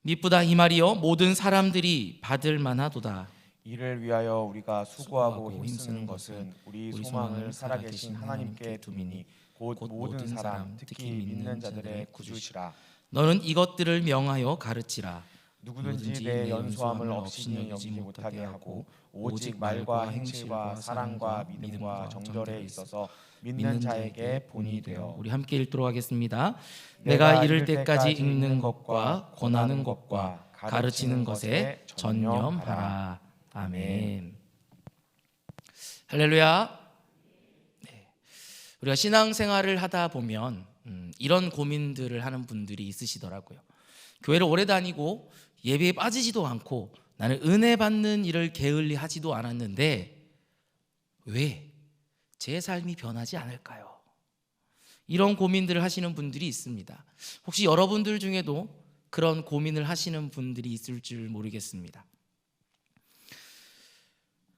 미쁘다 이 말이여 모든 사람들이 받을 만하도다. 이를 위하여 우리가 수고하고 힘쓰는 것은 우리 소망을 살아계신 하나님께 둠이니 곧 모든 사람 특히 믿는 자들의 구주시라. 너는 이것들을 명하여 가르치라. 누구든지 내 연소함을 없이는 여기지 못하게 하고 오직 말과 행실과 사랑과 믿음과 정절에 있어서 믿는 자에게 본이 되어. 우리 함께 읽도록 하겠습니다. 내가 이를 때까지 읽는 것과 권하는 것과 가르치는 것에 전념하라. 아멘. 할렐루야. 네. 우리가 신앙생활을 하다 보면 이런 고민들을 하는 분들이 있으시더라고요. 교회를 오래 다니고 예배에 빠지지도 않고 나는 은혜 받는 일을 게을리 하지도 않았는데 왜 제 삶이 변하지 않을까요? 이런 고민들을 하시는 분들이 있습니다. 혹시 여러분들 중에도 그런 고민을 하시는 분들이 있을 줄 모르겠습니다.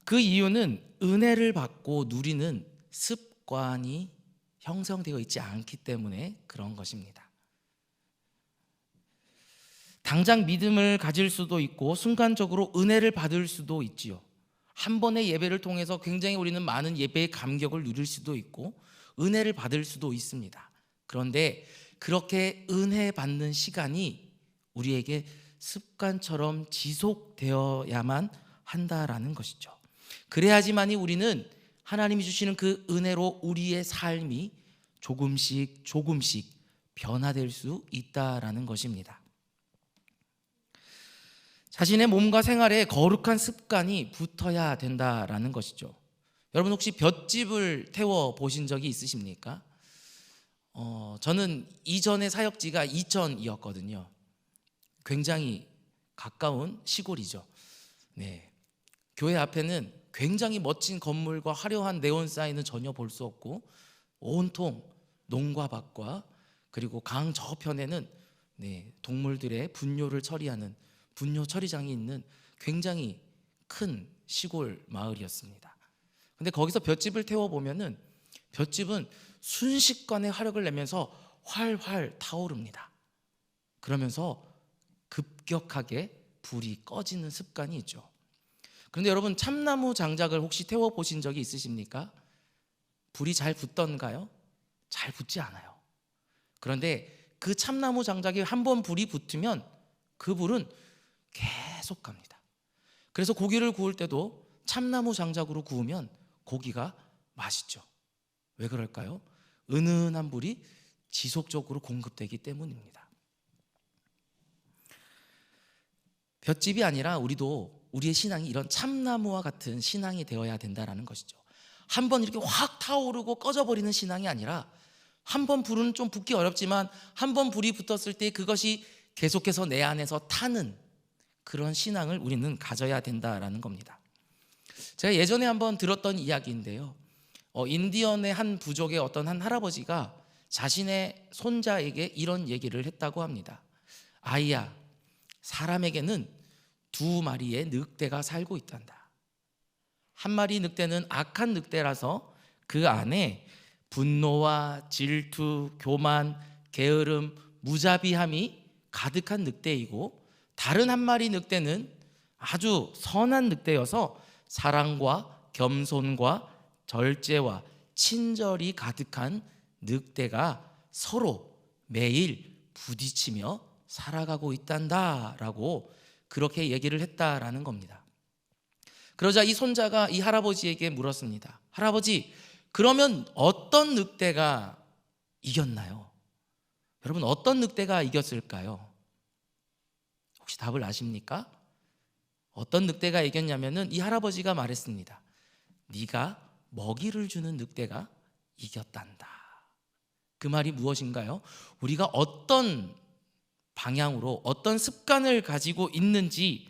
그 이유는 은혜를 받고 누리는 습관이 형성되어 있지 않기 때문에 그런 것입니다. 당장 믿음을 가질 수도 있고 순간적으로 은혜를 받을 수도 있지요. 한 번의 예배를 통해서 굉장히 우리는 많은 예배의 감격을 누릴 수도 있고 은혜를 받을 수도 있습니다. 그런데 그렇게 은혜 받는 시간이 우리에게 습관처럼 지속되어야만 한다라는 것이죠. 그래야지만이 우리는 하나님이 주시는 그 은혜로 우리의 삶이 조금씩 변화될 수 있다라는 것입니다. 자신의 몸과 생활에 거룩한 습관이 붙어야 된다라는 것이죠. 여러분 혹시 볏짚을 태워 보신 적이 있으십니까? 저는 이전의 사역지가 이천이었거든요. 굉장히 가까운 시골이죠. 네. 교회 앞에는 굉장히 멋진 건물과 화려한 네온 사인은 전혀 볼 수 없고 온통 농과 밭과 그리고 강 저편에는 동물들의 분뇨를 처리하는 분뇨 처리장이 있는 굉장히 큰 시골 마을이었습니다. 근데 거기서 볏짚을 태워보면은 볏짚은 순식간에 화력을 내면서 활활 타오릅니다. 그러면서 급격하게 불이 꺼지는 습관이 있죠. 그런데 여러분 참나무 장작을 혹시 태워보신 적이 있으십니까? 불이 잘 붙던가요? 잘 붙지 않아요. 그런데 그 참나무 장작에 한번 불이 붙으면 그 불은 계속 갑니다. 그래서 고기를 구울 때도 참나무 장작으로 구우면 고기가 맛있죠. 왜 그럴까요? 은은한 불이 지속적으로 공급되기 때문입니다. 볏짚이 아니라 우리도 우리의 신앙이 이런 참나무와 같은 신앙이 되어야 된다는 것이죠. 한번 이렇게 확 타오르고 꺼져버리는 신앙이 아니라 한번 불은 좀 붙기 어렵지만 한번 불이 붙었을 때 그것이 계속해서 내 안에서 타는 그런 신앙을 우리는 가져야 된다라는 겁니다. 제가 예전에 한번 들었던 이야기인데요. 인디언의 한 부족의 어떤 한 할아버지가 자신의 손자에게 이런 얘기를 했다고 합니다. 아이야, 사람에게는 두 마리의 늑대가 살고 있단다. 한 마리 늑대는 악한 늑대라서 그 안에 분노와 질투, 교만, 게으름, 무자비함이 가득한 늑대이고 다른 한 마리 늑대는 아주 선한 늑대여서 사랑과 겸손과 절제와 친절이 가득한 늑대가 서로 매일 부딪히며 살아가고 있단다라고 그렇게 얘기를 했다라는 겁니다. 그러자 이 손자가 이 할아버지에게 물었습니다. 할아버지, 그러면 어떤 늑대가 이겼나요? 여러분 어떤 늑대가 이겼을까요? 혹시 답을 아십니까? 어떤 늑대가 이겼냐면은 이 할아버지가 말했습니다. 네가 먹이를 주는 늑대가 이겼단다. 그 말이 무엇인가요? 우리가 어떤 방향으로 어떤 습관을 가지고 있는지,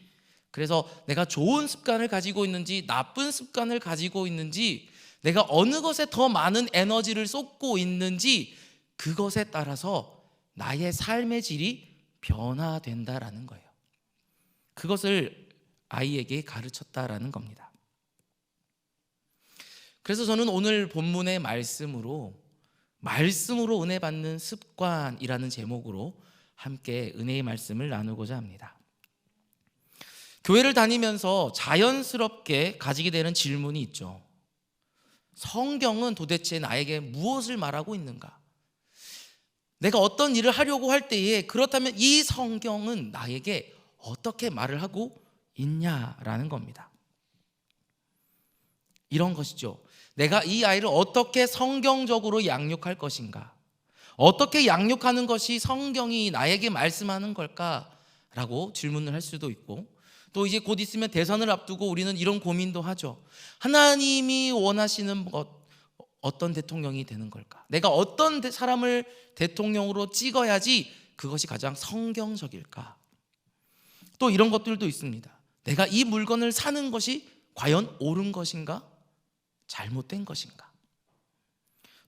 그래서 내가 좋은 습관을 가지고 있는지 나쁜 습관을 가지고 있는지, 내가 어느 것에 더 많은 에너지를 쏟고 있는지 그것에 따라서 나의 삶의 질이 변화된다라는 거예요. 그것을 아이에게 가르쳤다라는 겁니다. 그래서 저는 오늘 본문의 말씀으로 은혜 받는 습관이라는 제목으로 함께 은혜의 말씀을 나누고자 합니다. 교회를 다니면서 자연스럽게 가지게 되는 질문이 있죠. 성경은 도대체 나에게 무엇을 말하고 있는가? 내가 어떤 일을 하려고 할 때에 그렇다면 이 성경은 나에게 어떻게 말을 하고 있냐라는 겁니다. 이런 것이죠. 내가 이 아이를 어떻게 성경적으로 양육할 것인가? 어떻게 양육하는 것이 성경이 나에게 말씀하는 걸까라고 질문을 할 수도 있고, 또 이제 곧 있으면 대선을 앞두고 우리는 이런 고민도 하죠. 하나님이 원하시는 것, 어떤 대통령이 되는 걸까? 내가 어떤 사람을 대통령으로 찍어야지 그것이 가장 성경적일까? 또 이런 것들도 있습니다. 내가 이 물건을 사는 것이 과연 옳은 것인가? 잘못된 것인가?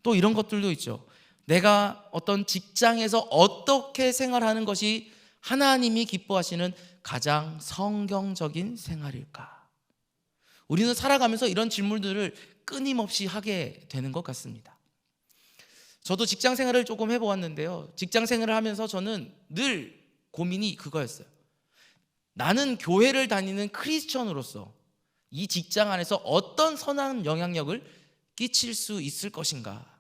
또 이런 것들도 있죠. 내가 어떤 직장에서 어떻게 생활하는 것이 하나님이 기뻐하시는 가장 성경적인 생활일까? 우리는 살아가면서 이런 질문들을 끊임없이 하게 되는 것 같습니다. 저도 직장 생활을 조금 해보았는데요. 직장 생활을 하면서 저는 늘 고민이 그거였어요. 나는 교회를 다니는 크리스천으로서 이 직장 안에서 어떤 선한 영향력을 끼칠 수 있을 것인가?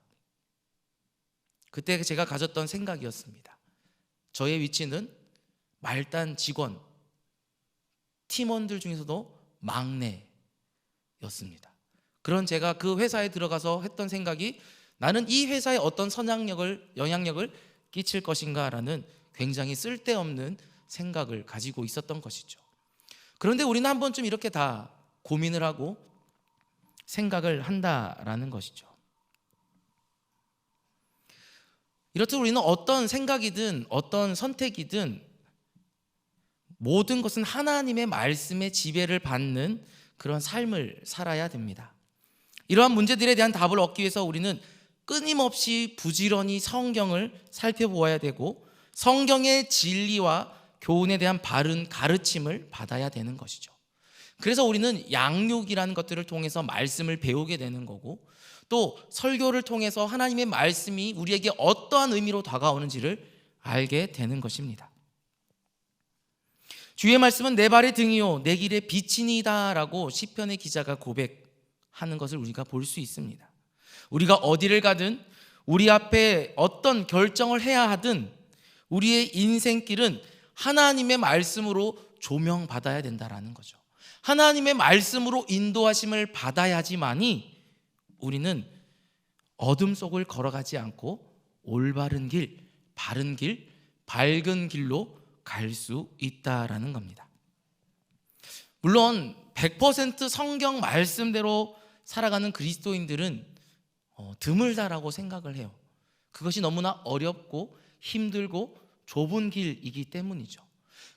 그때 제가 가졌던 생각이었습니다. 저의 위치는 말단 직원, 팀원들 중에서도 막내였습니다. 그런 제가 그 회사에 들어가서 했던 생각이 나는 이 회사에 어떤 영향력을 끼칠 것인가라는 굉장히 쓸데없는 생각을 가지고 있었던 것이죠. 그런데 우리는 한 번쯤 이렇게 다 고민을 하고 생각을 한다라는 것이죠. 이렇듯 우리는 어떤 생각이든 어떤 선택이든 모든 것은 하나님의 말씀의 지배를 받는 그런 삶을 살아야 됩니다. 이러한 문제들에 대한 답을 얻기 위해서 우리는 끊임없이 부지런히 성경을 살펴보아야 되고 성경의 진리와 교훈에 대한 바른 가르침을 받아야 되는 것이죠. 그래서 우리는 양육이라는 것들을 통해서 말씀을 배우게 되는 거고, 또 설교를 통해서 하나님의 말씀이 우리에게 어떠한 의미로 다가오는지를 알게 되는 것입니다. 주의 말씀은 내 발의 등이요 내 길의 빛이니이다 라고 시편의 기자가 고백하는 것을 우리가 볼 수 있습니다. 우리가 어디를 가든 우리 앞에 어떤 결정을 해야 하든 우리의 인생길은 하나님의 말씀으로 조명받아야 된다라는 거죠. 하나님의 말씀으로 인도하심을 받아야지만이 우리는 어둠 속을 걸어가지 않고 올바른 길, 바른 길, 밝은 길로 갈 수 있다라는 겁니다. 물론 100% 성경 말씀대로 살아가는 그리스도인들은 드물다라고 생각을 해요. 그것이 너무나 어렵고 힘들고 좁은 길이기 때문이죠.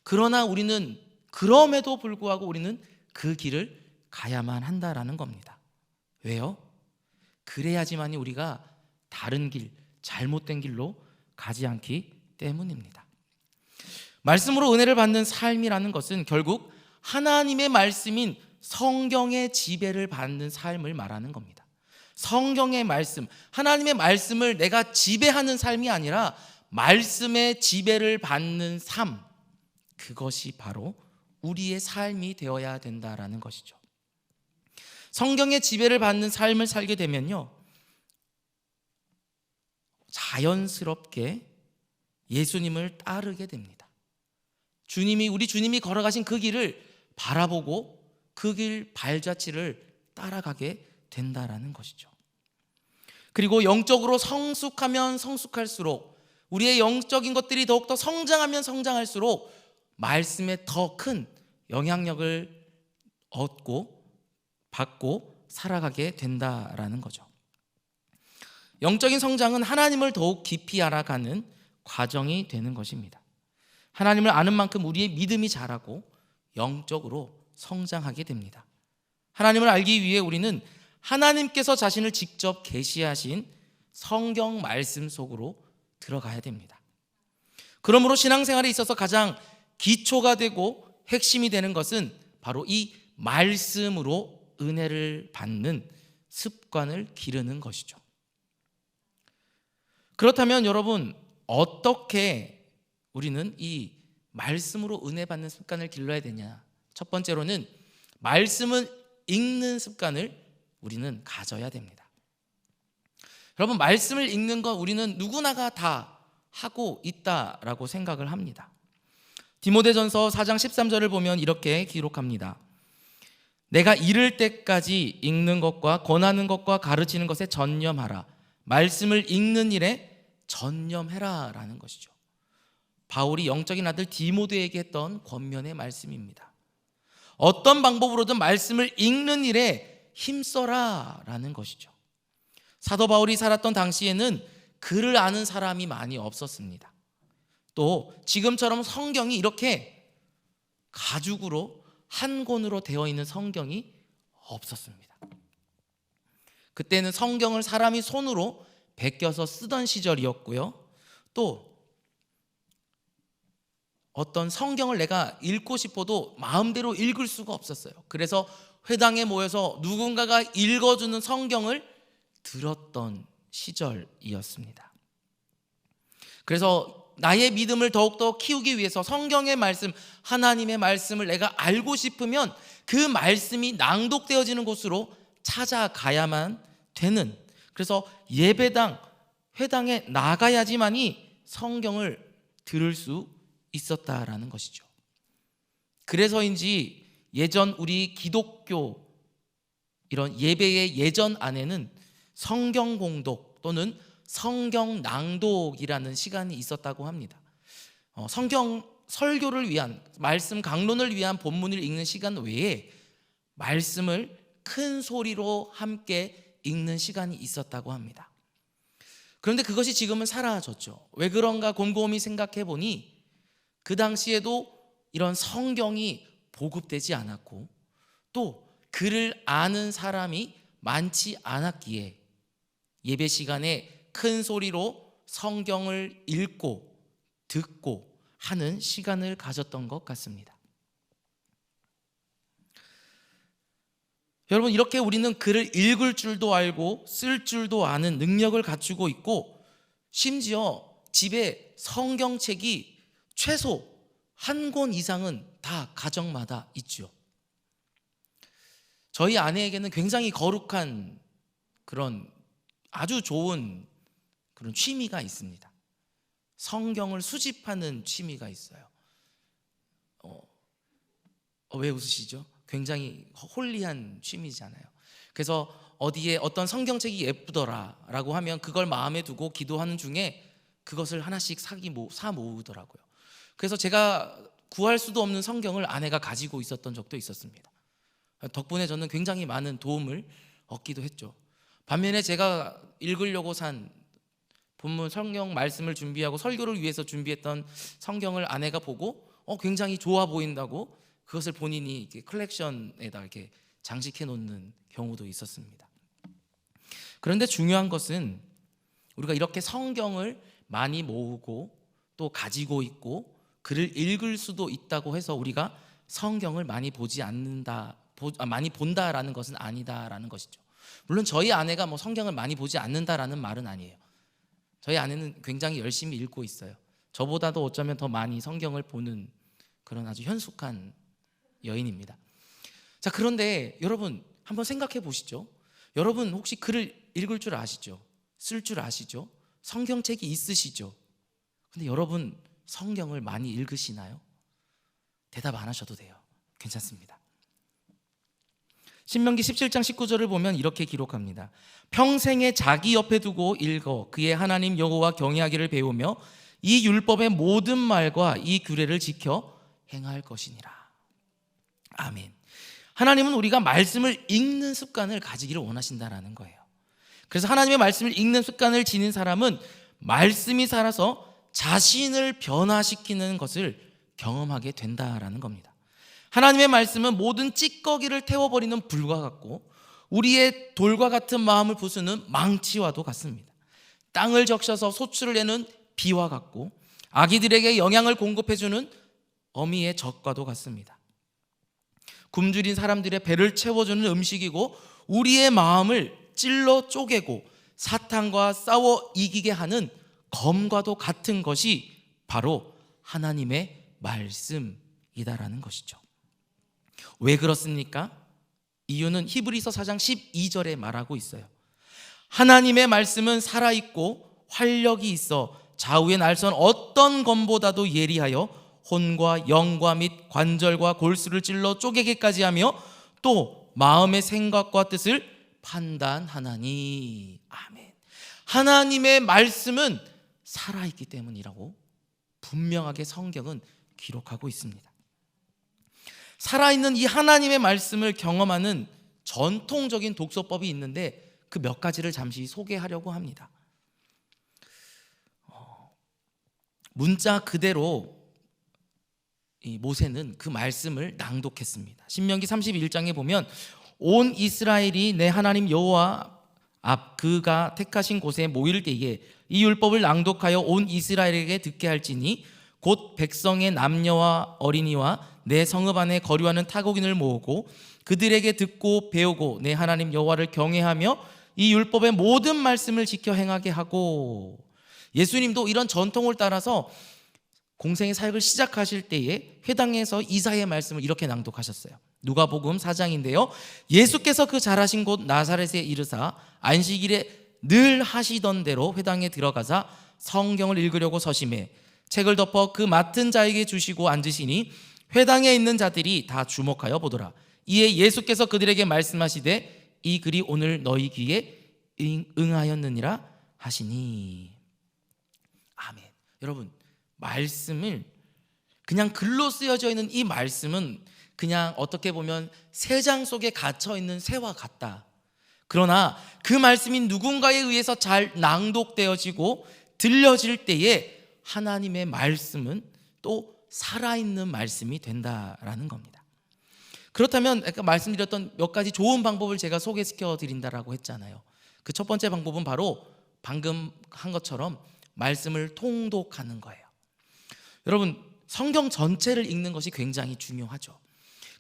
그러나 우리는 그럼에도 불구하고 우리는 그 길을 가야만 한다라는 겁니다. 왜요? 그래야지만이 우리가 다른 길, 잘못된 길로 가지 않기 때문입니다. 말씀으로 은혜를 받는 삶이라는 것은 결국 하나님의 말씀인 성경의 지배를 받는 삶을 말하는 겁니다. 성경의 말씀, 하나님의 말씀을 내가 지배하는 삶이 아니라 말씀의 지배를 받는 삶, 그것이 바로 우리의 삶이 되어야 된다라는 것이죠. 성경의 지배를 받는 삶을 살게 되면요, 자연스럽게 예수님을 따르게 됩니다. 우리 주님이 걸어가신 그 길을 바라보고 그 길 발자취를 따라가게 된다라는 것이죠. 그리고 영적으로 성숙하면 성숙할수록, 우리의 영적인 것들이 더욱더 성장하면 성장할수록 말씀에 더 큰 영향력을 받고 살아가게 된다라는 거죠. 영적인 성장은 하나님을 더욱 깊이 알아가는 과정이 되는 것입니다. 하나님을 아는 만큼 우리의 믿음이 자라고 영적으로 성장하게 됩니다. 하나님을 알기 위해 우리는 하나님께서 자신을 직접 계시하신 성경 말씀 속으로 들어가야 됩니다. 그러므로 신앙생활에 있어서 가장 기초가 되고 핵심이 되는 것은 바로 이 말씀으로 은혜를 받는 습관을 기르는 것이죠. 그렇다면 여러분, 어떻게 우리는 이 말씀으로 은혜 받는 습관을 길러야 되냐? 첫 번째로는 말씀을 읽는 습관을 우리는 가져야 됩니다. 여러분, 말씀을 읽는 거 우리는 누구나가 다 하고 있다라고 생각을 합니다. 디모데전서 4장 13절을 보면 이렇게 기록합니다. 내가 이를 때까지 읽는 것과 권하는 것과 가르치는 것에 전념하라. 말씀을 읽는 일에 전념해라 라는 것이죠. 바울이 영적인 아들 디모데에게 했던 권면의 말씀입니다. 어떤 방법으로든 말씀을 읽는 일에 힘써라 라는 것이죠. 사도 바울이 살았던 당시에는 글을 아는 사람이 많이 없었습니다. 또 지금처럼 성경이 이렇게 가죽으로 한 권으로 되어 있는 성경이 없었습니다. 그때는 성경을 사람이 손으로 베껴서 쓰던 시절이었고요. 또 어떤 성경을 내가 읽고 싶어도 마음대로 읽을 수가 없었어요. 그래서 회당에 모여서 누군가가 읽어주는 성경을 들었던 시절이었습니다. 그래서 나의 믿음을 더욱더 키우기 위해서 성경의 말씀, 하나님의 말씀을 내가 알고 싶으면 그 말씀이 낭독되어지는 곳으로 찾아가야만 되는, 그래서 예배당, 회당에 나가야지만이 성경을 들을 수 있었다라는 것이죠. 그래서인지 예전 우리 기독교 이런 예배의 예전 안에는 성경 공독 또는 성경 낭독이라는 시간이 있었다고 합니다. 성경 설교를 위한, 말씀 강론을 위한 본문을 읽는 시간 외에 말씀을 큰 소리로 함께 읽는 시간이 있었다고 합니다. 그런데 그것이 지금은 사라졌죠. 왜 그런가 곰곰이 생각해 보니 그 당시에도 이런 성경이 보급되지 않았고 또 글을 아는 사람이 많지 않았기에 예배 시간에 큰 소리로 성경을 읽고 듣고 하는 시간을 가졌던 것 같습니다. 여러분, 이렇게 우리는 글을 읽을 줄도 알고 쓸 줄도 아는 능력을 갖추고 있고, 심지어 집에 성경책이 최소 한 권 이상은 다 가정마다 있죠. 저희 아내에게는 굉장히 거룩한 그런 아주 좋은 그런 취미가 있습니다. 성경을 수집하는 취미가 있어요. 왜 웃으시죠? 굉장히 홀리한 취미잖아요. 그래서 어디에 어떤 성경책이 예쁘더라라고 하면 그걸 마음에 두고 기도하는 중에 그것을 하나씩 사 모으더라고요. 그래서 제가 구할 수도 없는 성경을 아내가 가지고 있었던 적도 있었습니다. 덕분에 저는 굉장히 많은 도움을 얻기도 했죠. 반면에 제가 읽으려고 산 본문 성경 말씀을 준비하고 설교를 위해서 준비했던 성경을 아내가 보고 굉장히 좋아 보인다고 그것을 본인이 이렇게 컬렉션에다 이렇게 장식해 놓는 경우도 있었습니다. 그런데 중요한 것은 우리가 이렇게 성경을 많이 모으고 또 가지고 있고 글을 읽을 수도 있다고 해서 우리가 성경을 많이 많이 본다라는 것은 아니다라는 것이죠. 물론 저희 아내가 성경을 많이 보지 않는다라는 말은 아니에요. 저희 아내는 굉장히 열심히 읽고 있어요. 저보다도 어쩌면 더 많이 성경을 보는 그런 아주 현숙한 여인입니다. 자, 그런데 여러분 한번 생각해 보시죠. 여러분 혹시 글을 읽을 줄 아시죠? 쓸 줄 아시죠? 성경책이 있으시죠? 근데 여러분 성경을 많이 읽으시나요? 대답 안 하셔도 돼요. 괜찮습니다. 신명기 17장 19절을 보면 이렇게 기록합니다. 평생에 자기 옆에 두고 읽어 그의 하나님 여호와 경외하기를 배우며 이 율법의 모든 말과 이 규례를 지켜 행할 것이니라. 아멘. 하나님은 우리가 말씀을 읽는 습관을 가지기를 원하신다라는 거예요. 그래서 하나님의 말씀을 읽는 습관을 지닌 사람은 말씀이 살아서 자신을 변화시키는 것을 경험하게 된다라는 겁니다. 하나님의 말씀은 모든 찌꺼기를 태워버리는 불과 같고 우리의 돌과 같은 마음을 부수는 망치와도 같습니다. 땅을 적셔서 소출을 내는 비와 같고 아기들에게 영양을 공급해주는 어미의 젖과도 같습니다. 굶주린 사람들의 배를 채워주는 음식이고 우리의 마음을 찔러 쪼개고 사탄과 싸워 이기게 하는 검과도 같은 것이 바로 하나님의 말씀이다라는 것이죠. 왜 그렇습니까? 이유는 히브리서 4장 12절에 말하고 있어요. 하나님의 말씀은 살아있고 활력이 있어 좌우의 날선 어떤 검보다도 예리하여 혼과 영과 및 관절과 골수를 찔러 쪼개기까지 하며 또 마음의 생각과 뜻을 판단하나니. 아멘. 하나님의 말씀은 살아있기 때문이라고 분명하게 성경은 기록하고 있습니다. 살아있는 이 하나님의 말씀을 경험하는 전통적인 독서법이 있는데 그 몇 가지를 잠시 소개하려고 합니다. 문자 그대로 이 모세는 그 말씀을 낭독했습니다. 신명기 31장에 보면 온 이스라엘이 내 하나님 여호와 앞 그가 택하신 곳에 모일 때에 이 율법을 낭독하여 온 이스라엘에게 듣게 할지니 곧 백성의 남녀와 어린이와 내 성읍 안에 거류하는 타국인을 모으고 그들에게 듣고 배우고 내 하나님 여호와를 경외하며 이 율법의 모든 말씀을 지켜 행하게 하고. 예수님도 이런 전통을 따라서 공생의 사역을 시작하실 때에 회당에서 이사야의 말씀을 이렇게 낭독하셨어요. 누가복음 4장인데요. 예수께서 그 자라신 곳 나사렛에 이르사 안식일에 늘 하시던 대로 회당에 들어가사 성경을 읽으려고 서심해 책을 덮어 그 맡은 자에게 주시고 앉으시니 회당에 있는 자들이 다 주목하여 보더라. 이에 예수께서 그들에게 말씀하시되 이 글이 오늘 너희 귀에 응하였느니라 하시니. 아멘. 여러분, 말씀을 그냥 글로 쓰여져 있는 이 말씀은 그냥 어떻게 보면 새장 속에 갇혀 있는 새와 같다. 그러나 그 말씀이 누군가에 의해서 잘 낭독되어지고 들려질 때에 하나님의 말씀은 또 살아있는 말씀이 된다라는 겁니다. 그렇다면 아까 말씀드렸던 몇 가지 좋은 방법을 제가 소개시켜 드린다라고 했잖아요. 그 첫 번째 방법은 바로 방금 한 것처럼 말씀을 통독하는 거예요. 여러분, 성경 전체를 읽는 것이 굉장히 중요하죠.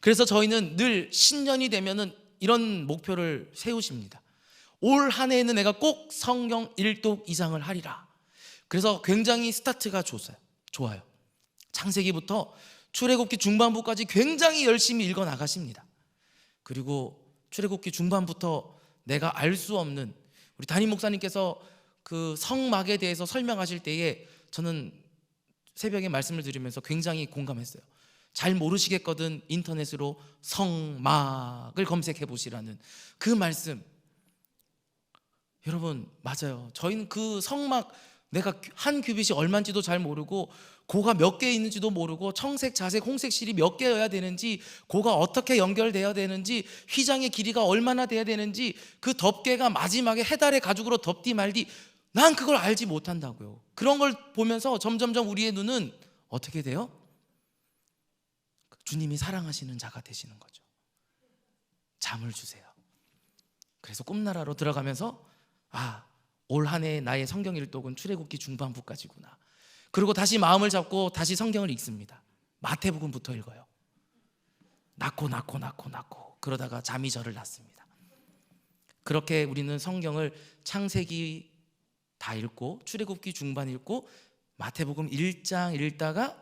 그래서 저희는 늘 신년이 되면은 이런 목표를 세우십니다. 올 한 해에는 내가 꼭 성경 1독 이상을 하리라. 그래서 굉장히 스타트가 좋아요. 창세기부터 출애굽기 중반부까지 굉장히 열심히 읽어 나가십니다. 그리고 출애굽기 중반부터 내가 알 수 없는, 우리 담임 목사님께서 그 성막에 대해서 설명하실 때에 저는 새벽에 말씀을 들으면서 굉장히 공감했어요. 잘 모르시겠거든 인터넷으로 성막을 검색해 보시라는 그 말씀. 여러분, 맞아요. 저희는 그 성막, 내가 한 규빗이 얼마인지도 잘 모르고 고가 몇 개 있는지도 모르고 청색, 자색, 홍색 실이 몇 개여야 되는지, 고가 어떻게 연결되어야 되는지, 휘장의 길이가 얼마나 돼야 되는지, 그 덮개가 마지막에 해달의 가죽으로 덮디 말디, 난 그걸 알지 못한다고요. 그런 걸 보면서 점점점 우리의 눈은 어떻게 돼요? 주님이 사랑하시는 자가 되시는 거죠. 잠을 주세요. 그래서 꿈나라로 들어가면서 올 한 해 나의 성경 일독은 출애굽기 중반부까지구나. 그리고 다시 마음을 잡고 다시 성경을 읽습니다. 마태복음부터 읽어요. 낳고 그러다가 잠이 저를 낳습니다. 그렇게 우리는 성경을 창세기 다 읽고 출애굽기 중반 읽고 마태복음 1장 읽다가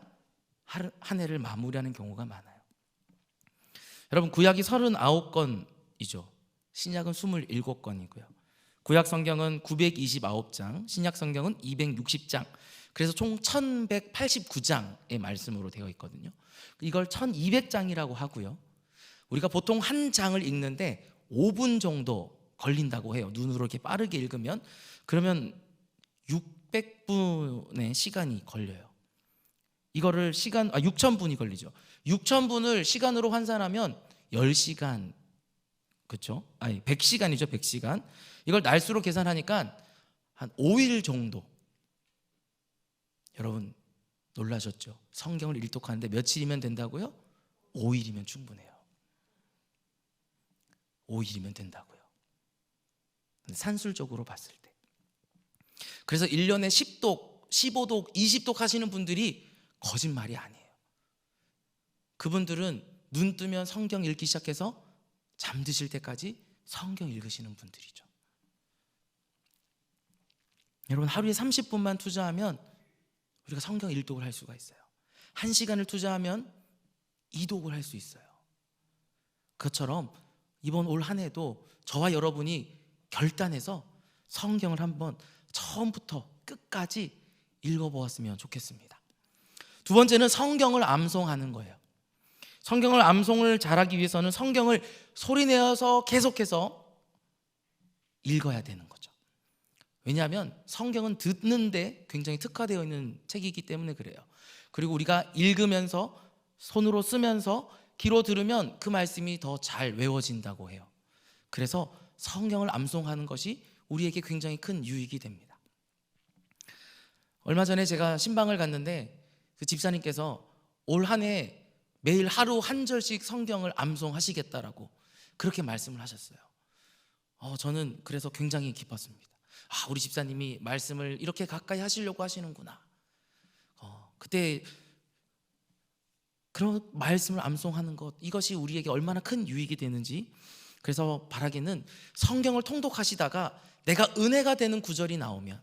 한 해를 마무리하는 경우가 많아요. 여러분, 구약이 39권이죠. 신약은 27권이고요. 구약 성경은 929장, 신약 성경은 260장. 그래서 총 1189장의 말씀으로 되어 있거든요. 이걸 1200장이라고 하고요. 우리가 보통 한 장을 읽는데 5분 정도 걸린다고 해요. 눈으로 이렇게 빠르게 읽으면. 그러면 600분의 시간이 걸려요. 이거를 6000분이 걸리죠. 6000분을 시간으로 환산하면 10시간, 그렇죠? 100시간이죠. 100시간. 이걸 날수로 계산하니까 한 5일 정도. 여러분, 놀라셨죠? 성경을 일독하는데 며칠이면 된다고요? 5일이면 충분해요. 5일이면 된다고요. 산술적으로 봤을 때. 그래서 1년에 10독, 15독, 20독 하시는 분들이 거짓말이 아니에요. 그분들은 눈 뜨면 성경 읽기 시작해서 잠드실 때까지 성경 읽으시는 분들이죠. 여러분, 하루에 30분만 투자하면 우리가 성경 일독을 할 수가 있어요. 1시간을 투자하면 이독을 할 수 있어요. 그것처럼 이번 올 한 해도 저와 여러분이 결단해서 성경을 한번 처음부터 끝까지 읽어보았으면 좋겠습니다. 두 번째는 성경을 암송하는 거예요. 성경을 암송을 잘하기 위해서는 성경을 소리내어서 계속해서 읽어야 되는 거죠. 왜냐하면 성경은 듣는데 굉장히 특화되어 있는 책이기 때문에 그래요. 그리고 우리가 읽으면서 손으로 쓰면서 귀로 들으면 그 말씀이 더 잘 외워진다고 해요. 그래서 성경을 암송하는 것이 우리에게 굉장히 큰 유익이 됩니다. 얼마 전에 제가 신방을 갔는데 그 집사님께서 올 한 해 매일 하루 한 절씩 성경을 암송하시겠다라고 그렇게 말씀을 하셨어요. 저는 그래서 굉장히 기뻤습니다. 우리 집사님이 말씀을 이렇게 가까이 하시려고 하시는구나. 그때 그런 말씀을 암송하는 것, 이것이 우리에게 얼마나 큰 유익이 되는지, 그래서 바라기는 성경을 통독하시다가 내가 은혜가 되는 구절이 나오면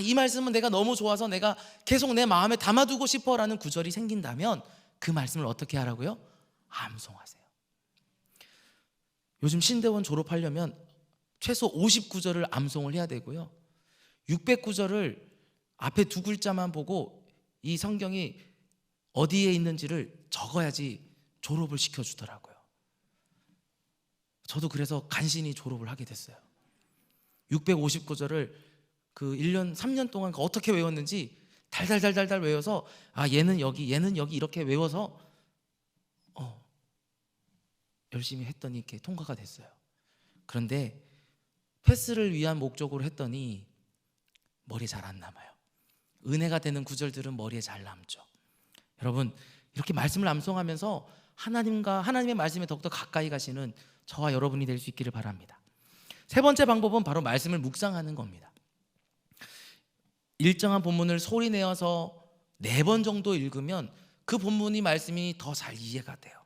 이 말씀은 내가 너무 좋아서 내가 계속 내 마음에 담아두고 싶어라는 구절이 생긴다면 그 말씀을 어떻게 하라고요? 암송하세요. 요즘 신대원 졸업하려면 최소 50구절을 암송을 해야 되고요, 600구절을 앞에 두 글자만 보고 이 성경이 어디에 있는지를 적어야지 졸업을 시켜주더라고요. 저도 그래서 간신히 졸업을 하게 됐어요. 650구절을 그 1년 3년 동안 어떻게 외웠는지 달달달달달 외워서 얘는 여기 이렇게 외워서 열심히 했더니 이렇게 통과가 됐어요. 그런데 패스를 위한 목적으로 했더니 머리에 잘 안 남아요. 은혜가 되는 구절들은 머리에 잘 남죠. 여러분, 이렇게 말씀을 암송하면서 하나님의 말씀에 더욱더 가까이 가시는 저와 여러분이 될 수 있기를 바랍니다. 세 번째 방법은 바로 말씀을 묵상하는 겁니다. 일정한 본문을 소리내어서 4번 정도 읽으면 그 본문이 말씀이 더 잘 이해가 돼요.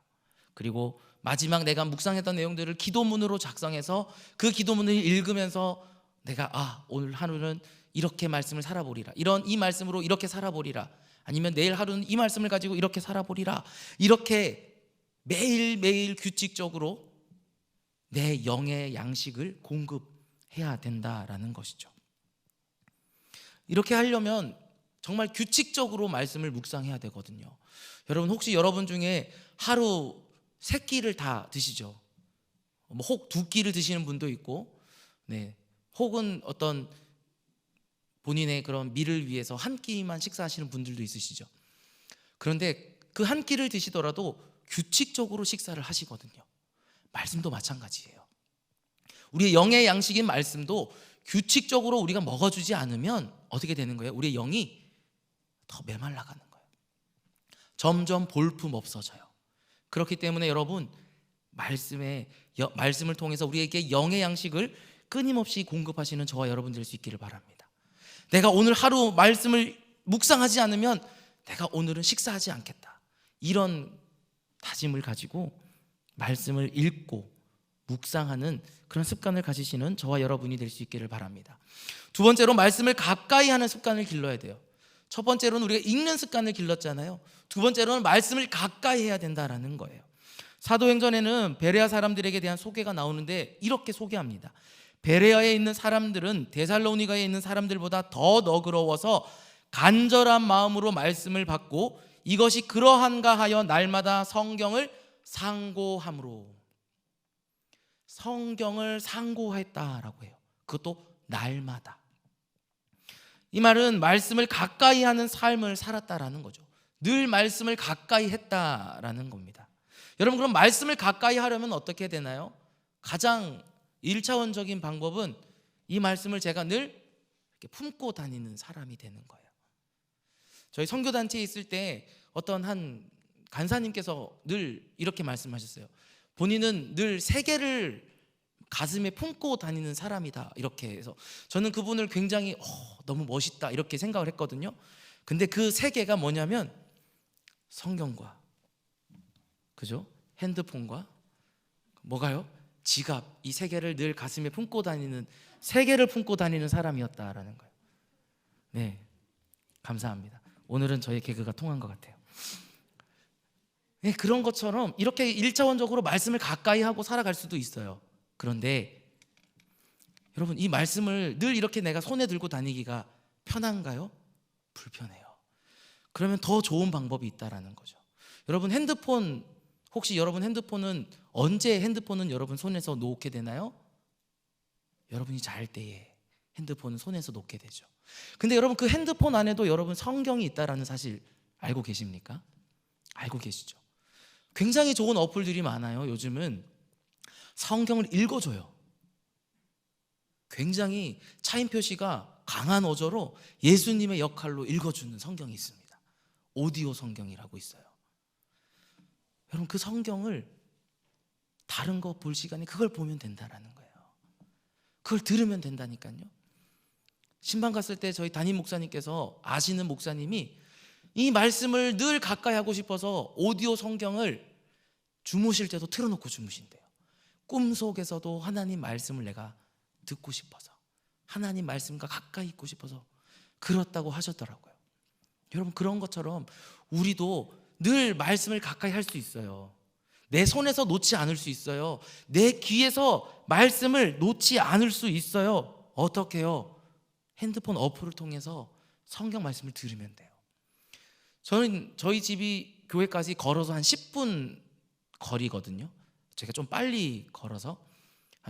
그리고 마지막 내가 묵상했던 내용들을 기도문으로 작성해서 그 기도문을 읽으면서 내가 오늘 하루는 이렇게 말씀을 살아보리라, 이 말씀으로 이렇게 살아보리라, 아니면 내일 하루는 이 말씀을 가지고 이렇게 살아보리라, 이렇게 매일매일 규칙적으로 내 영의 양식을 공급해야 된다라는 것이죠. 이렇게 하려면 정말 규칙적으로 말씀을 묵상해야 되거든요. 여러분, 혹시 여러분 중에 하루 3끼를 다 드시죠? 혹 2끼를 드시는 분도 있고, 혹은 어떤 본인의 그런 미를 위해서 한 끼만 식사하시는 분들도 있으시죠. 그런데 그 한 끼를 드시더라도 규칙적으로 식사를 하시거든요. 말씀도 마찬가지예요. 우리의 영의 양식인 말씀도 규칙적으로 우리가 먹어주지 않으면 어떻게 되는 거예요? 우리의 영이 더 메말라가는 거예요. 점점 볼품 없어져요. 그렇기 때문에 여러분, 말씀을 통해서 우리에게 영의 양식을 끊임없이 공급하시는 저와 여러분 될 수 있기를 바랍니다. 내가 오늘 하루 말씀을 묵상하지 않으면 내가 오늘은 식사하지 않겠다, 이런 다짐을 가지고 말씀을 읽고 묵상하는 그런 습관을 가지시는 저와 여러분이 될 수 있기를 바랍니다. 두 번째로 말씀을 가까이 하는 습관을 길러야 돼요. 첫 번째로는 우리가 읽는 습관을 길렀잖아요. 두 번째로는 말씀을 가까이 해야 된다라는 거예요. 사도행전에는 베레아 사람들에게 대한 소개가 나오는데 이렇게 소개합니다. 베레아에 있는 사람들은 데살로니가에 있는 사람들보다 더 너그러워서 간절한 마음으로 말씀을 받고 이것이 그러한가 하여 날마다 성경을 상고함으로, 성경을 상고했다라고 해요. 그것도 날마다. 이 말은 말씀을 가까이 하는 삶을 살았다라는 거죠. 늘 말씀을 가까이 했다라는 겁니다. 여러분, 그럼 말씀을 가까이 하려면 어떻게 되나요? 가장 1차원적인 방법은 이 말씀을 제가 늘 이렇게 품고 다니는 사람이 되는 거예요. 저희 선교단체에 있을 때 어떤 한 간사님께서 늘 이렇게 말씀하셨어요. 본인은 늘 세계를 가슴에 품고 다니는 사람이다, 이렇게 해서 저는 그분을 굉장히 너무 멋있다 이렇게 생각을 했거든요. 근데 그 세계가 뭐냐면 성경과, 그죠? 핸드폰과 뭐가요? 지갑, 이 세계를 늘 가슴에 품고 다니는, 세계를 품고 다니는 사람이었다라는 거예요. 네, 감사합니다. 오늘은 저의 개그가 통한 것 같아요. 네, 그런 것처럼 이렇게 1차원적으로 말씀을 가까이 하고 살아갈 수도 있어요. 그런데 여러분, 이 말씀을 늘 이렇게 내가 손에 들고 다니기가 편한가요? 불편해요. 그러면 더 좋은 방법이 있다라는 거죠. 여러분, 핸드폰, 혹시 여러분 핸드폰은 언제 핸드폰은 여러분 손에서 놓게 되나요? 여러분이 잘 때에 핸드폰은 손에서 놓게 되죠. 근데 여러분, 그 핸드폰 안에도 여러분 성경이 있다라는 사실 알고 계십니까? 알고 계시죠? 굉장히 좋은 어플들이 많아요. 요즘은 성경을 읽어줘요. 굉장히 차임 표시가 강한 어조로 예수님의 역할로 읽어주는 성경이 있습니다. 오디오 성경이라고 있어요. 여러분, 그 성경을 다른 거 볼 시간에 그걸 보면 된다라는 거예요. 그걸 들으면 된다니까요. 신방 갔을 때 저희 담임 목사님께서, 아시는 목사님이 이 말씀을 늘 가까이 하고 싶어서 오디오 성경을 주무실 때도 틀어놓고 주무신대요. 꿈속에서도 하나님 말씀을 내가 듣고 싶어서, 하나님 말씀과 가까이 있고 싶어서 그렇다고 하셨더라고요. 여러분, 그런 것처럼 우리도 늘 말씀을 가까이 할 수 있어요. 내 손에서 놓지 않을 수 있어요. 내 귀에서 말씀을 놓지 않을 수 있어요. 어떻게 해요? 핸드폰 어플을 통해서 성경 말씀을 들으면 돼요. 저희 집이 교회까지 걸어서 한 10분 거리거든요. 제가 좀 빨리 걸어서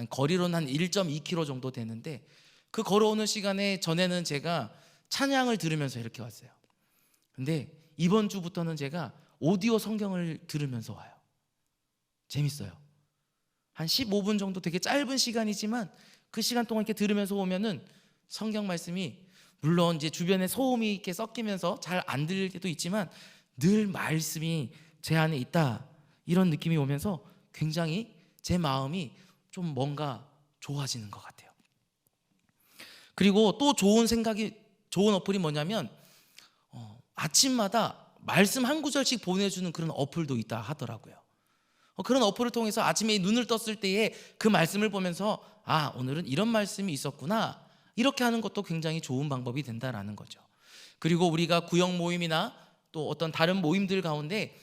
거리로는 한 1.2km 정도 되는데, 그 걸어오는 시간에 전에는 제가 찬양을 들으면서 이렇게 왔어요. 근데 이번 주부터는 제가 오디오 성경을 들으면서 와요. 재밌어요. 한 15분 정도 되게 짧은 시간이지만 그 시간 동안 이렇게 들으면서 오면은 성경 말씀이, 물론 이제 주변에 소음이 이렇게 섞이면서 잘 안 들릴 때도 있지만 늘 말씀이 제 안에 있다, 이런 느낌이 오면서 굉장히 제 마음이 좀 뭔가 좋아지는 것 같아요. 그리고 또 좋은 어플이 뭐냐면 아침마다 말씀 한 구절씩 보내주는 그런 어플도 있다 하더라고요. 그런 어플을 통해서 아침에 눈을 떴을 때에 그 말씀을 보면서, 아, 오늘은 이런 말씀이 있었구나, 이렇게 하는 것도 굉장히 좋은 방법이 된다라는 거죠. 그리고 우리가 구역 모임이나 또 어떤 다른 모임들 가운데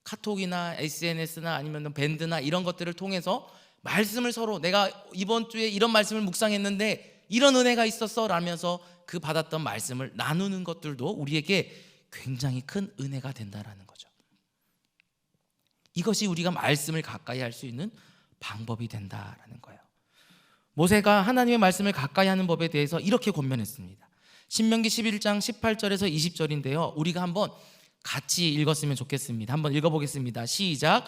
카톡이나 SNS나 아니면 밴드나 이런 것들을 통해서 말씀을 서로, 내가 이번 주에 이런 말씀을 묵상했는데 이런 은혜가 있었어 라면서 그 받았던 말씀을 나누는 것들도 우리에게 굉장히 큰 은혜가 된다라는 거죠. 이것이 우리가 말씀을 가까이 할 수 있는 방법이 된다라는 거예요. 모세가 하나님의 말씀을 가까이 하는 법에 대해서 이렇게 권면했습니다. 신명기 11장 18절에서 20절인데요. 우리가 한번 같이 읽었으면 좋겠습니다. 한번 읽어보겠습니다. 시작.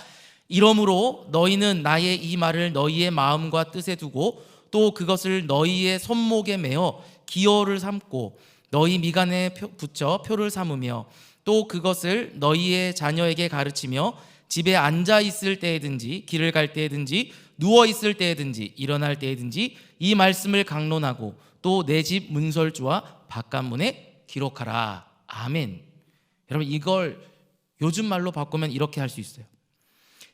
이러므로 너희는 나의 이 말을 너희의 마음과 뜻에 두고 또 그것을 너희의 손목에 매어 기호를 삼고 너희 미간에 붙여 표를 삼으며 또 그것을 너희의 자녀에게 가르치며 집에 앉아 있을 때에든지 길을 갈 때에든지 누워 있을 때에든지 일어날 때에든지 이 말씀을 강론하고 또 내 집 문설주와 바깥문에 기록하라. 아멘. 여러분, 이걸 요즘 말로 바꾸면 이렇게 할 수 있어요.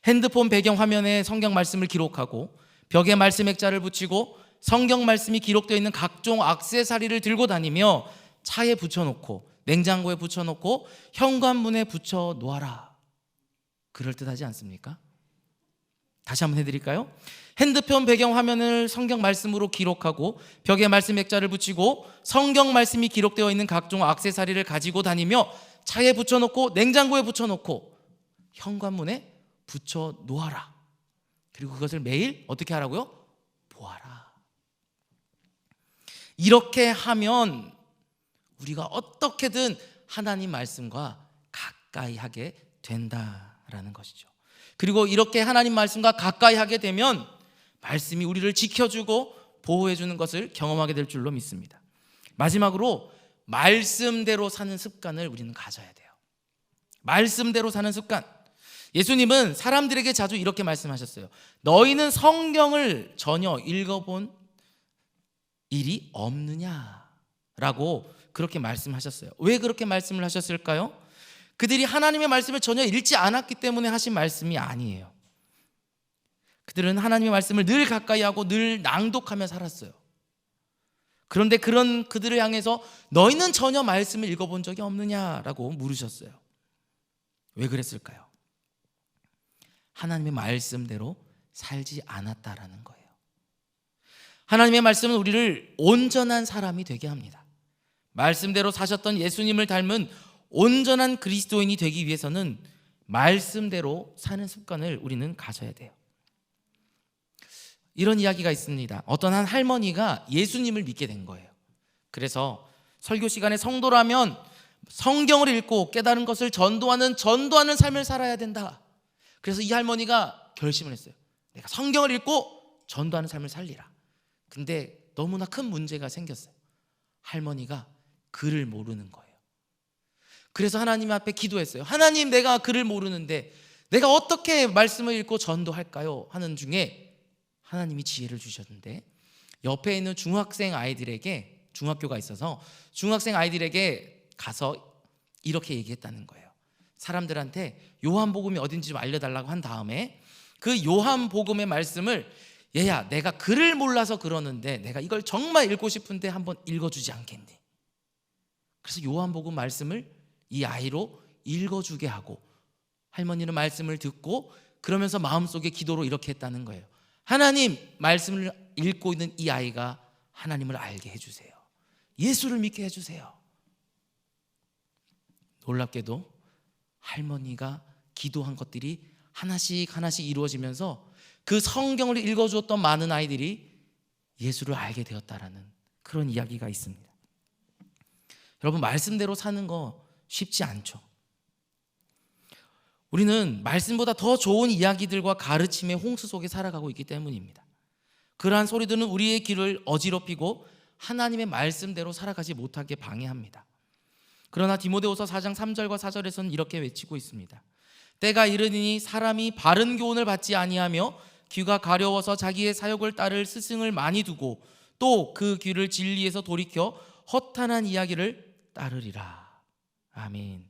핸드폰 배경 화면에 성경 말씀을 기록하고 벽에 말씀 액자를 붙이고 성경 말씀이 기록되어 있는 각종 액세서리를 들고 다니며 차에 붙여놓고 냉장고에 붙여놓고 현관문에 붙여 놓아라. 그럴듯하지 않습니까? 다시 한번 해드릴까요? 핸드폰 배경 화면을 성경 말씀으로 기록하고 벽에 말씀 액자를 붙이고 성경 말씀이 기록되어 있는 각종 액세서리를 가지고 다니며 차에 붙여놓고 냉장고에 붙여놓고 현관문에 붙여 놓아라. 그리고 그것을 매일 어떻게 하라고요? 보아라. 이렇게 하면 우리가 어떻게든 하나님 말씀과 가까이 하게 된다라는 것이죠. 그리고 이렇게 하나님 말씀과 가까이 하게 되면 말씀이 우리를 지켜주고 보호해주는 것을 경험하게 될 줄로 믿습니다. 마지막으로 말씀대로 사는 습관을 우리는 가져야 돼요. 말씀대로 사는 습관. 예수님은 사람들에게 자주 이렇게 말씀하셨어요. 너희는 성경을 전혀 읽어본 일이 없느냐라고 그렇게 말씀하셨어요. 왜 그렇게 말씀을 하셨을까요? 그들이 하나님의 말씀을 전혀 읽지 않았기 때문에 하신 말씀이 아니에요. 그들은 하나님의 말씀을 늘 가까이 하고 늘 낭독하며 살았어요. 그런데 그들을 향해서 너희는 전혀 말씀을 읽어본 적이 없느냐라고 물으셨어요. 왜 그랬을까요? 하나님의 말씀대로 살지 않았다라는 거예요. 하나님의 말씀은 우리를 온전한 사람이 되게 합니다. 말씀대로 사셨던 예수님을 닮은 온전한 그리스도인이 되기 위해서는 말씀대로 사는 습관을 우리는 가져야 돼요. 이런 이야기가 있습니다. 어떤 한 할머니가 예수님을 믿게 된 거예요. 그래서 설교 시간에 성도라면 성경을 읽고 깨달은 것을 전도하는 삶을 살아야 된다. 그래서 이 할머니가 결심을 했어요. 내가 성경을 읽고 전도하는 삶을 살리라. 근데 너무나 큰 문제가 생겼어요. 할머니가 글을 모르는 거예요. 그래서 하나님 앞에 기도했어요. 하나님, 내가 글을 모르는데 내가 어떻게 말씀을 읽고 전도할까요? 하는 중에 하나님이 지혜를 주셨는데, 옆에 있는 중학생 아이들에게, 중학교가 있어서 중학생 아이들에게 가서 이렇게 얘기했다는 거예요. 사람들한테 요한복음이 어딘지 좀 알려달라고 한 다음에 그 요한복음의 말씀을, 얘야, 내가 글을 몰라서 그러는데 내가 이걸 정말 읽고 싶은데 한번 읽어주지 않겠니? 그래서 요한복음 말씀을 이 아이로 읽어주게 하고, 할머니는 말씀을 듣고 그러면서 마음속에 기도로 이렇게 했다는 거예요. 하나님, 말씀을 읽고 있는 이 아이가 하나님을 알게 해주세요. 예수를 믿게 해주세요. 놀랍게도 할머니가 기도한 것들이 하나씩 하나씩 이루어지면서 그 성경을 읽어주었던 많은 아이들이 예수를 알게 되었다라는 그런 이야기가 있습니다. 여러분, 말씀대로 사는 거 쉽지 않죠. 우리는 말씀보다 더 좋은 이야기들과 가르침의 홍수 속에 살아가고 있기 때문입니다. 그러한 소리들은 우리의 길을 어지럽히고 하나님의 말씀대로 살아가지 못하게 방해합니다. 그러나 디모데후서 4장 3절과 4절에서는 이렇게 외치고 있습니다. 때가 이르니 사람이 바른 교훈을 받지 아니하며 귀가 가려워서 자기의 사욕을 따를 스승을 많이 두고 또 그 귀를 진리에서 돌이켜 허탄한 이야기를 따르리라. 아멘.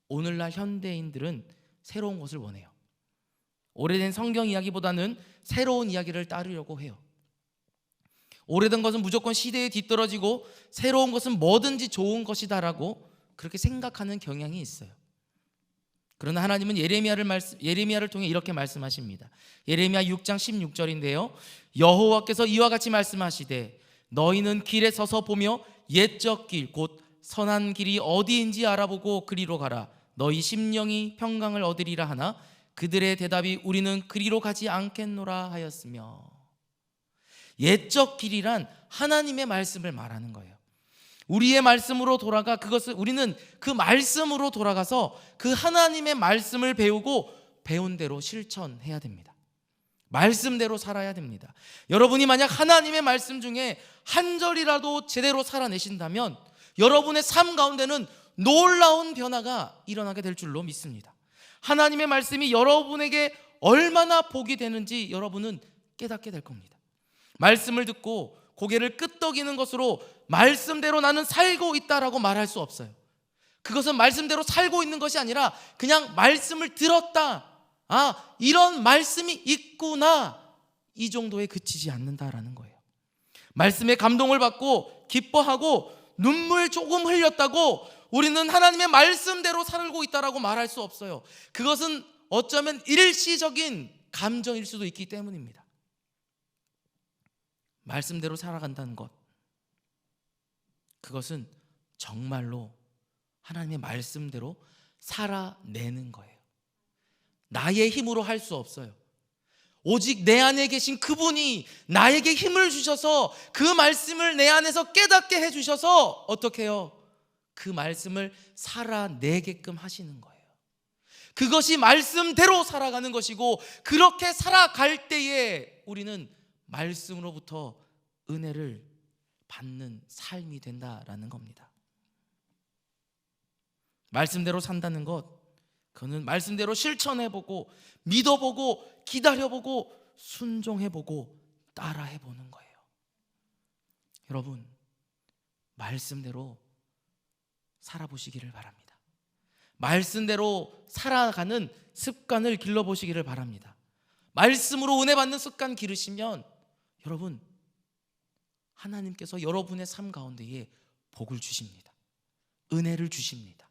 오늘날 현대인들은 새로운 것을 원해요. 오래된 성경 이야기보다는 새로운 이야기를 따르려고 해요. 오래된 것은 무조건 시대에 뒤떨어지고 새로운 것은 뭐든지 좋은 것이다라고 그렇게 생각하는 경향이 있어요. 그러나 하나님은 예레미야를 통해 이렇게 말씀하십니다. 예레미야 6장 16절인데요. 여호와께서 이와 같이 말씀하시되 너희는 길에 서서 보며 옛적 길 곧 선한 길이 어디인지 알아보고 그리로 가라. 너희 심령이 평강을 얻으리라 하나 그들의 대답이 우리는 그리로 가지 않겠노라 하였으며. 옛적 길이란 하나님의 말씀을 말하는 거예요. 우리의 말씀으로 돌아가 그것을 우리는 그 말씀으로 돌아가서 그 하나님의 말씀을 배우고 배운 대로 실천해야 됩니다. 말씀대로 살아야 됩니다. 여러분이 만약 하나님의 말씀 중에 한 절이라도 제대로 살아내신다면 여러분의 삶 가운데는 놀라운 변화가 일어나게 될 줄로 믿습니다. 하나님의 말씀이 여러분에게 얼마나 복이 되는지 여러분은 깨닫게 될 겁니다. 말씀을 듣고 고개를 끄덕이는 것으로 말씀대로 나는 살고 있다라고 말할 수 없어요. 그것은 말씀대로 살고 있는 것이 아니라 그냥 말씀을 들었다, 이런 말씀이 있구나, 이 정도에 그치지 않는다라는 거예요. 말씀에 감동을 받고 기뻐하고 눈물 조금 흘렸다고 우리는 하나님의 말씀대로 살고 있다라고 말할 수 없어요. 그것은 어쩌면 일시적인 감정일 수도 있기 때문입니다. 말씀대로 살아간다는 것, 그것은 정말로 하나님의 말씀대로 살아내는 거예요. 나의 힘으로 할 수 없어요. 오직 내 안에 계신 그분이 나에게 힘을 주셔서 그 말씀을 내 안에서 깨닫게 해주셔서 어떻게 해요? 그 말씀을 살아내게끔 하시는 거예요. 그것이 말씀대로 살아가는 것이고, 그렇게 살아갈 때에 우리는 말씀으로부터 은혜를 받는 삶이 된다라는 겁니다. 말씀대로 산다는 것, 그거는 말씀대로 실천해보고 믿어보고 기다려보고 순종해보고 따라해보는 거예요. 여러분, 말씀대로 살아보시기를 바랍니다. 말씀대로 살아가는 습관을 길러보시기를 바랍니다. 말씀으로 은혜 받는 습관 기르시면 여러분, 하나님께서 여러분의 삶 가운데에 복을 주십니다. 은혜를 주십니다.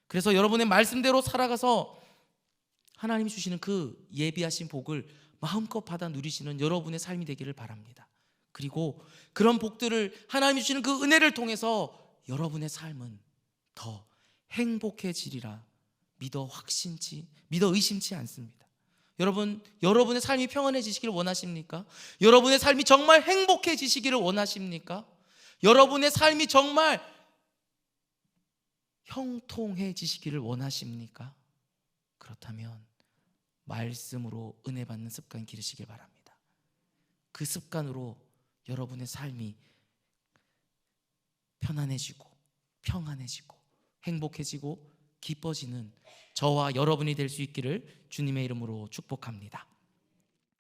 그래서 여러분의 말씀대로 살아가서 하나님이 주시는 그 예비하신 복을 마음껏 받아 누리시는 여러분의 삶이 되기를 바랍니다. 그리고 그런 복들을 하나님이 주시는 그 은혜를 통해서 여러분의 삶은 더 행복해지리라 믿어 의심치 않습니다. 여러분, 여러분의 삶이 평안해지시기를 원하십니까? 여러분의 삶이 정말 행복해지시기를 원하십니까? 여러분의 삶이 정말 형통해지시기를 원하십니까? 그렇다면 말씀으로 은혜 받는 습관 기르시길 바랍니다. 그 습관으로 여러분의 삶이 편안해지고 평안해지고 행복해지고 기뻐지는 저와 여러분이 될 수 있기를 주님의 이름으로 축복합니다.